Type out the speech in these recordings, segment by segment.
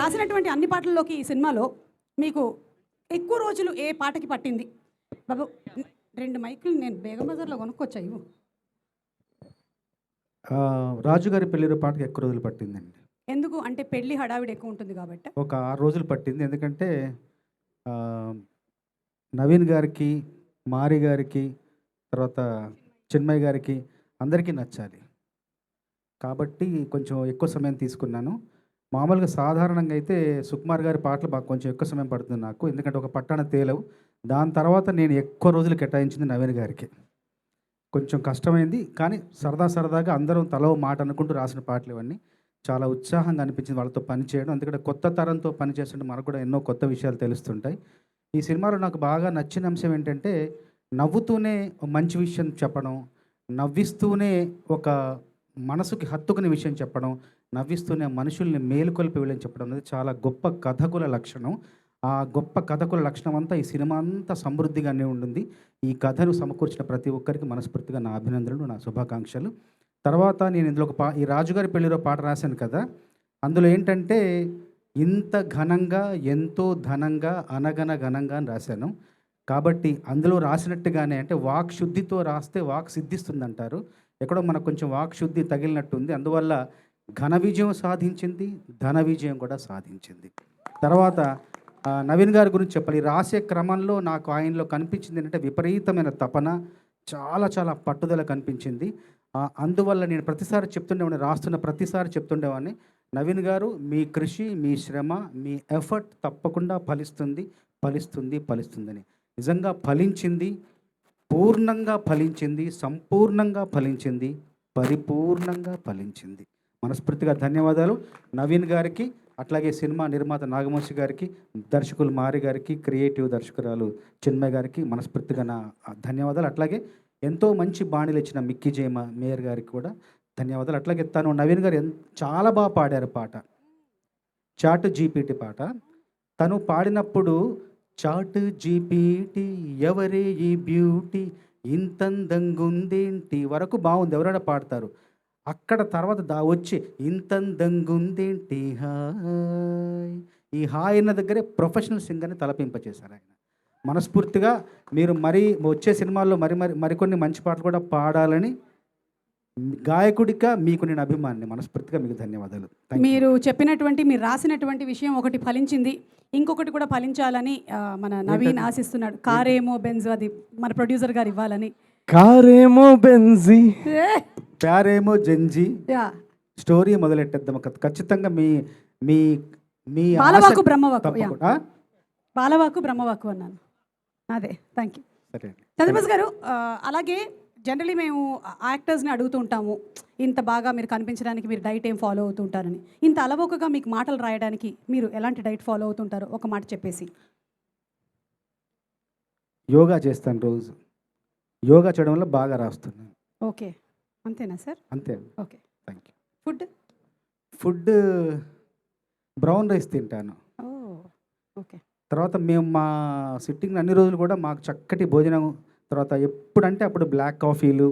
రాసినటువంటి అన్ని పాటల్లోకి ఈ సినిమాలో మీకు ఎక్కువ రోజులు ఏ పాటకి పట్టింది? బాబు 2 మైకులు నేను బేగం బజార్‌లో కొనుక్కొచ్చా ఇవ్వు. రాజుగారి పెళ్ళిలో పాటకి ఎక్కువ రోజులు పట్టిందండి. ఎందుకు అంటే పెళ్లి హడావిడి ఎక్కువ ఉంటుంది కాబట్టా? ఒక 6 రోజులు పట్టింది. ఎందుకంటే ఆహ్, నవీన్ గారికి, మారి గారికి, తర్వాత చిన్మయి గారికి అందరికీ నచ్చాలి. కాబట్టి కొంచెం ఎక్కువ సమయం తీసుకున్నాను. మామూలుగా సాధారణంగా అయితే సుకుమార్ గారి పాటలు కొంచెం ఎక్కువ సమయం పడుతుంది నాకు. ఎందుకంటే ఒక పట్టాన తేలవు. దాని తర్వాత నేను ఎక్కువ రోజులు కేటాయించింది నవీన్ గారికి. కొంచెం కష్టమైంది. కానీ సరదాగా అందరం తలో మాట అనుకుంటూ రాసిన పాటలు ఇవన్నీ. చాలా ఉత్సాహంగా అనిపించింది వాళ్ళతో పని చేయడం. ఎందుకంటే కొత్త తరంతో పని చేస్తుంటే మనకు కూడా ఎన్నో కొత్త విషయాలు తెలుస్తుంటాయి. ఈ సినిమాలో నాకు బాగా నచ్చిన అంశం ఏంటంటే నవ్వుతూనే మంచి విషయం చెప్పడం, నవ్విస్తూనే ఒక మనసుకి హత్తుకునే విషయం చెప్పడం, నవ్విస్తూనే మనుషుల్ని మేలుకొల్పి వెళ్ళని చెప్పడం అనేది చాలా గొప్ప కథకుల లక్షణం. ఆ గొప్ప కథకుల లక్షణం అంతా ఈ సినిమా అంతా సమృద్ధిగానే ఉంటుంది. ఈ కథను సమకూర్చిన ప్రతి ఒక్కరికి మనస్ఫూర్తిగా నా అభినందనలు, నా శుభాకాంక్షలు. తర్వాత నేను ఇందులో ఈ రాజుగారి పెళ్ళిలో పాట రాశాను కదా! అందులో ఏంటంటే ఇంత ఘనంగా, ఎంతో ఘనంగా, అనగన ఘనంగా అని రాశాను. కాబట్టి అందులో రాసినట్టుగానే అంటే వాక్ శుద్ధితో రాస్తే వాక్ సిద్ధిస్తుందంటారు. ఎక్కడో మనకు కొంచెం వాక్ శుద్ధి తగిలినట్టుంది. అందువల్ల ఘన విజయం సాధించింది, ధన విజయం కూడా సాధించింది. తర్వాత నవీన్ గారి గురించి చెప్పాలి. రాసే క్రమంలో నాకు ఆయనలో కనిపించింది ఏంటంటే విపరీతమైన తపన, చాలా పట్టుదల కనిపించింది. అందువల్ల నేను ప్రతిసారి చెప్తుండేవాడిని, రాస్తున్న ప్రతిసారి చెప్తుండేవాడిని, నవీన్ గారు మీ కృషి, మీ శ్రమ, మీ ఎఫర్ట్ తప్పకుండా ఫలిస్తుందని. నిజంగా ఫలించింది, పూర్ణంగా ఫలించింది, సంపూర్ణంగా ఫలించింది, పరిపూర్ణంగా ఫలించింది. మనస్ఫూర్తిగా ధన్యవాదాలు నవీన్ గారికి, అట్లాగే సినిమా నిర్మాత నాగవంశి గారికి, దర్శకులు మారి గారికి, క్రియేటివ్ దర్శకురాలు చిన్మయి గారికి మనస్ఫూర్తిగా నా ధన్యవాదాలు. అట్లాగే ఎంతో మంచి బాణీలు ఇచ్చిన మిక్కీ జేమ మేయర్ గారికి కూడా ధన్యవాదాలు. అట్లాగే తను నవీన్ గారు చాలా బాగా పాడారు పాట, చాట్ జీపీటీ పాట. తను పాడినప్పుడు చాట్ జీపీటీ ఎవరే ఈ బ్యూటీ ఇంతందంగుందేంటి వరకు బాగుంది, ఎవరైనా పాడతారు. అక్కడ తర్వాత వచ్చి ఇంతందంగుందేంటి హాయ్, ఈ హాయ్ అన్న దగ్గరే ప్రొఫెషనల్ సింగర్ని తలపింపచేశారు ఆయన. మనస్ఫూర్తిగా మీరు వచ్చే సినిమాల్లో మరికొన్ని మంచి పాటలు కూడా పాడాలని, గాయకుడిగా మీకు నేను అభిమానిని. మనస్ఫూర్తిగా మీకు ధన్యవాదాలు. మీరు చెప్పినటువంటి, మీరు రాసినటువంటి విషయం ఒకటి ఫలించింది, ఇంకొకటి కూడా ఫలించాలని మన నవీన్ ఆశిస్తున్నాడు. కారేమో బెంజ్, అది మన ప్రొడ్యూసర్ గారు ఇవ్వాలని. కారేమో బెంజీ, ప్యారేమో జంజీ స్టోరీ మొదలెట్టేద్దాం. ఖచ్చితంగా మీ మీ మీ బాలవాకు బ్రహ్మవాకు అన్నాను. అదే, థ్యాంక్ యూ చంద్రబోస్ గారు. అలాగే జనరలీ మేము యాక్టర్స్ని అడుగుతూ ఉంటాము, ఇంత బాగా మీరు కనిపించడానికి మీరు డైట్ ఏం ఫాలో అవుతూ ఉంటారని. ఇంత అలవోకగా మీకు మాటలు రాయడానికి మీరు ఎలాంటి డైట్ ఫాలో అవుతుంటారో ఒక మాట చెప్పేసి. యోగా చేస్తాను రోజు. యోగా చేయడం వల్ల బాగా రాస్తున్నాను. ఓకే, అంతేనా సార్? అంతే. Okay, thank you. Food brown rice తింటాను. ఓకే. తర్వాత మేము మా సిట్టింగ్ అన్ని రోజులు కూడా మాకు చక్కటి భోజనం, తర్వాత ఎప్పుడంటే అప్పుడు బ్లాక్ కాఫీలు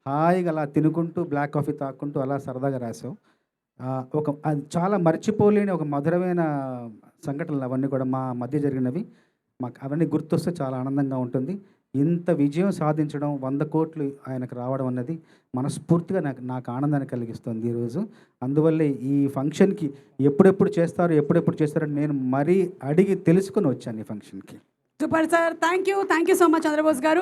హాయిగా అలా తినుకుంటూ బ్లాక్ కాఫీ తాక్కుంటూ అలా సరదాగా రాసాం. అది చాలా మర్చిపోలేని ఒక మధురమైన సంఘటనలు అవన్నీ కూడా మా మధ్య జరిగినవి. మాకు అవన్నీ గుర్తొస్తే చాలా ఆనందంగా ఉంటుంది. ఇంత విజయం సాధించడం, 100 కోట్లు ఆయనకు రావడం అన్నది మనస్ఫూర్తిగా నాకు ఆనందాన్ని కలిగిస్తుంది ఈరోజు. అందువల్లే ఈ ఫంక్షన్కి ఎప్పుడెప్పుడు చేస్తారని నేను మరీ అడిగి తెలుసుకొని వచ్చాను ఈ ఫంక్షన్కి. Super sir, thank you so much Chandrabose గారు.